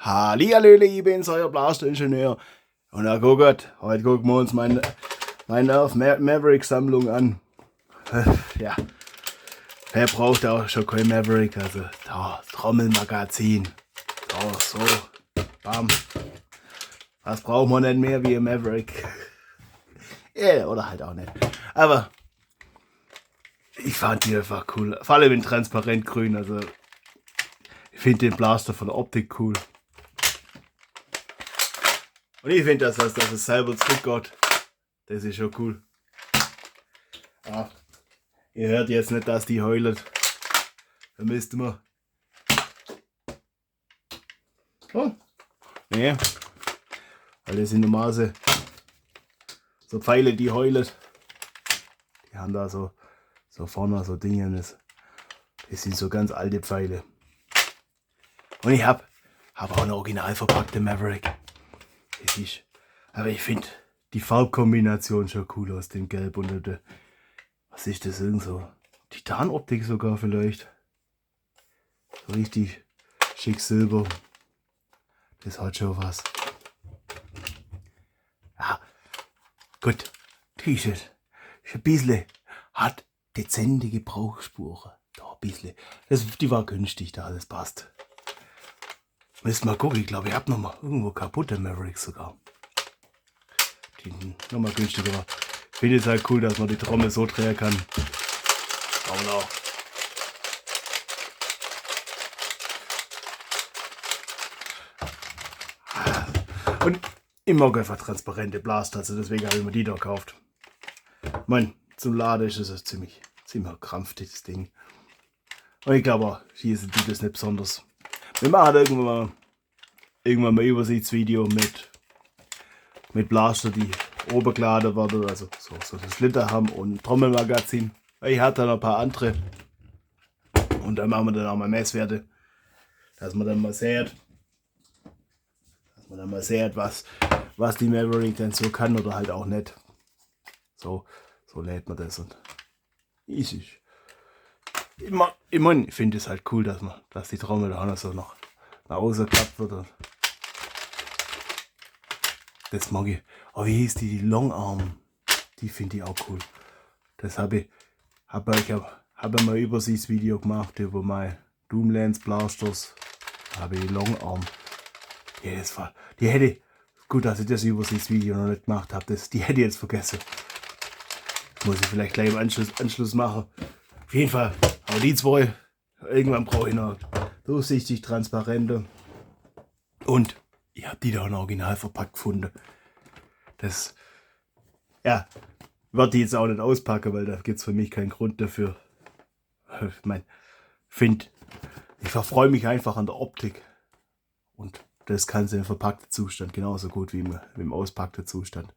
Hallihallöle, ich bin's, euer Blaster-Ingenieur. Und heute gucken wir uns meine Nerf Maverick Sammlung an. Ja, wer braucht auch schon kein Maverick? Also, da, Trommelmagazin. So, bam. Was braucht man nicht mehr wie ein Maverick? Ja, oder halt auch nicht. Aber ich fand die einfach cool. Vor allem in transparent grün. Also, ich finde den Blaster von der Optik cool. Und ich finde, dass es selber zurückgeht. Das ist schon cool. Ah, ihr hört jetzt nicht, dass die heult. Da müsste man. Oh. Nee. Weil das sind normalerweise so Pfeile, die heulen. Die haben da so vorne so Dinge. Das sind so ganz alte Pfeile. Und ich hab auch eine original verpackte Maverick. Das ist, aber ich finde die Farbkombination schon cool aus dem Gelb und der, was ist das, irgend so Titanoptik sogar vielleicht. So richtig schick Silber. Das hat schon was. Ja, gut. T-Shirt. Ist ein bisschen, hat dezente Gebrauchsspuren. Da ein bisschen. Die war günstig, da alles passt. Müssen mal gucken, ich glaube, ich habe noch mal irgendwo kaputte Mavericks sogar. Die noch mal günstiger war. Ich finde es halt cool, dass man die Trommel so drehen kann. Aber auch. Und ich mag einfach transparente Blaster, also deswegen habe ich mir die da gekauft. Zum Laden ist es ziemlich krampfig, das Ding. Und ich glaube, schießen die das nicht besonders. Wir machen irgendwann mal Übersichtsvideo mit Blaster, die obergeladen werden, also so das Liter haben und ein Trommelmagazin. Ich hatte noch ein paar andere. Und dann machen wir dann auch mal Messwerte, dass man dann mal sieht, was die Maverick dann so kann oder halt auch nicht. So lädt man das und ich finde es halt cool, dass die Trommel da noch so nach außen geklappt wird. Und das mag ich. Aber wie hieß die Long Arm? Die finde ich auch cool. Das habe ich mal ein Übersichtsvideo gemacht über meine Doomlands Blasters. Da habe ich die Long Arm. Ja, die hätte, gut, dass ich das Übersichtsvideo noch nicht gemacht habe, die hätte ich jetzt vergessen. Muss ich vielleicht gleich im Anschluss machen. Auf jeden Fall, aber die zwei, irgendwann brauche ich noch durchsichtig, transparente. Und ich habe die da noch original verpackt gefunden. Das, ja, werde ich jetzt auch nicht auspacken, weil da gibt es für mich keinen Grund dafür. Ich verfreue mich einfach an der Optik. Und das kannst du im verpackten Zustand genauso gut wie im auspackten Zustand.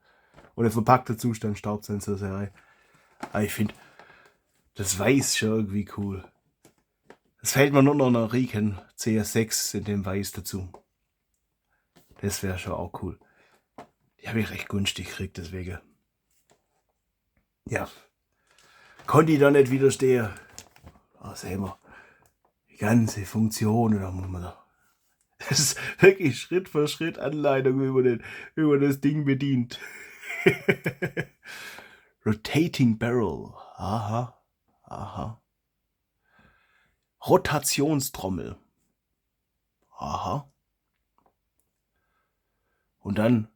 Und im verpackten Zustand Staubsensorserei. Aber ich finde das Weiß schon irgendwie cool. Es fällt mir nur noch eine Riken CS6 in dem Weiß dazu. Das wäre schon auch cool. Die habe ich recht günstig gekriegt, deswegen. Ja. Konnte ich da nicht widerstehen. Da sehen wir. Die ganze Funktion, da muss man da. Das ist wirklich Schritt für Schritt Anleitung, wie man das Ding bedient. Rotating Barrel. Aha. Rotationstrommel. Aha. Und dann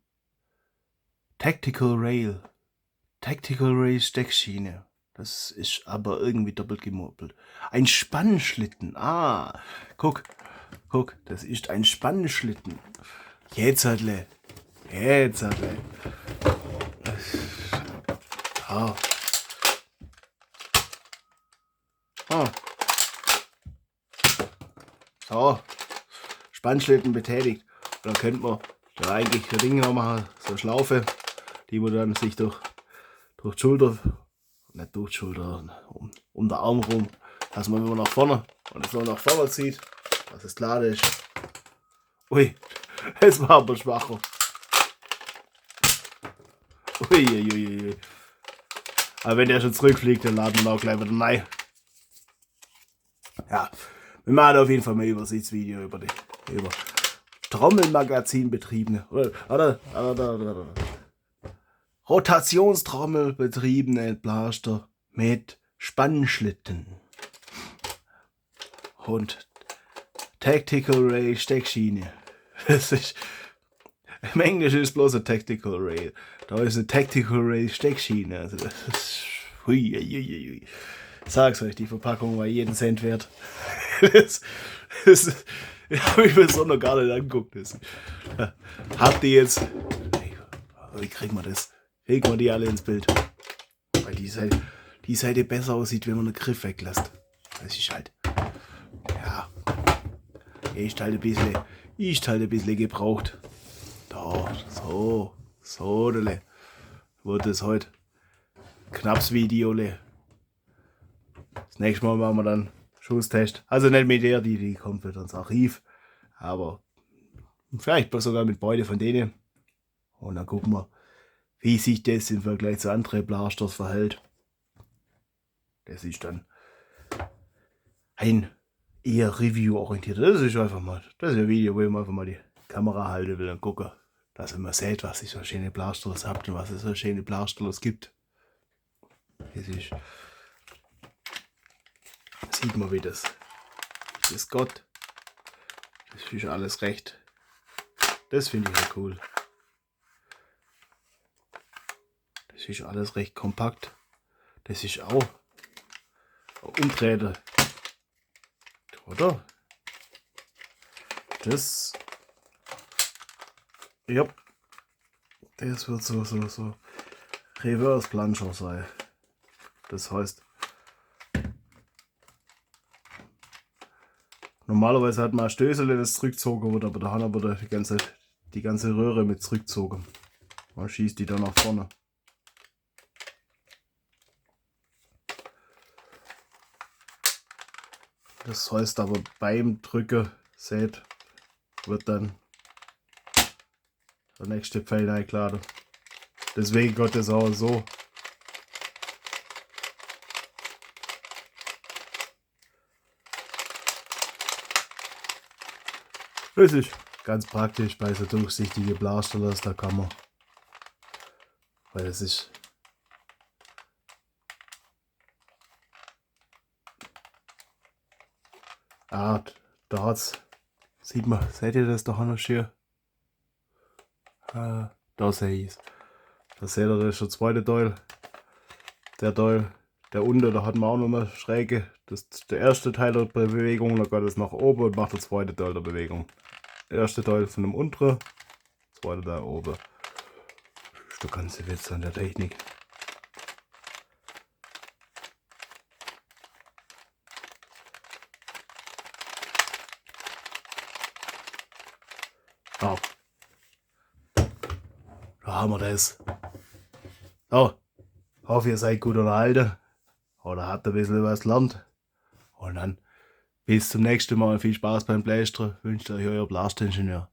Tactical Rail Steckschiene. Das ist aber irgendwie doppelt gemoppelt. Ein Spannschlitten. Guck, das ist ein Spannschlitten. Jetzt. So, Spannschlitten betätigt. Da könnte man da eigentlich Dinge noch machen, so eine Schlaufe, die man dann sich durch die Schulter, nicht durch die Schulter, um den Arm rum, dass man immer nach vorne und es so nach vorne zieht, dass es klar ist. Ui, es war aber schwacher. Ui. Aber wenn der schon zurückfliegt, dann laden wir auch gleich wieder rein. Ja, wir machen auf jeden Fall mal ein Übersichtsvideo über Trommelmagazin-betriebene oder Rotationstrommelbetriebene Blaster mit Spannschlitten und Tactical Ray Steckschiene. Das ist, im Englischen ist bloß ein Tactical Ray. Da ist eine Tactical Ray Steckschiene. Also das ist, hui. Ich sag's euch, die Verpackung war jeden Cent wert. Das habe ich mir so noch gar nicht angeguckt. Habt ihr jetzt. Wie kriegen wir das? Kriegen wir die alle ins Bild? Weil die Seite besser aussieht, wenn man den Griff weglässt. Das ist halt. Ja. Ist halt ein bisschen gebraucht. Da, so, wurde es heute. Knapps Video, Das nächste Mal machen wir dann Schusstest. Also nicht mit der, die kommt wieder ins Archiv. Aber vielleicht sogar mit beide von denen. Und dann gucken wir, wie sich das im Vergleich zu anderen Blasters verhält. Das ist dann ein eher Review-orientiert. Das ist einfach mal, das ist ein Video, wo ich einfach mal die Kamera halten will und gucke, dass ihr mal seht, was ich so schöne Blasters habt und was es so schöne Blasters gibt. Das ist, sieht man, wie das ist Gott. Das ist alles recht. Das finde ich ja cool. Das ist alles recht kompakt. Das ist auch Umdrehte. Oder? Das. Ja. Das wird so Reverse Planscher sein. Das heißt, normalerweise hat man ein Stößel, das zurückgezogen wird, aber da haben wir die ganze Röhre mit zurückgezogen. Man schießt die dann nach vorne. Das heißt aber beim Drücken, seht, wird dann der nächste Pfeil eingeladen. Deswegen geht das auch so. Das ist ganz praktisch bei so durchsichtigen Blasterlers, da kann man, weil es ist da hat's, seht ihr das da noch schön? Da sehe ich es. Da seht ihr, das ist der zweite Teil. Der Teil, der unten, da hat man auch noch mal Schräge. Das ist der erste Teil der Bewegung, dann geht es nach oben und macht der zweite Teil der Bewegung. Der erste Teil von dem unteren, zweite Teil oben. Das ist der ganze Witz an der Technik. Oh. Da haben wir das. So, hoffe, ihr seid gut unterhalten oder habt ein bisschen was gelernt. Und dann bis zum nächsten Mal. Viel Spaß beim Blästern. Wünscht euch euer Blastingenieur.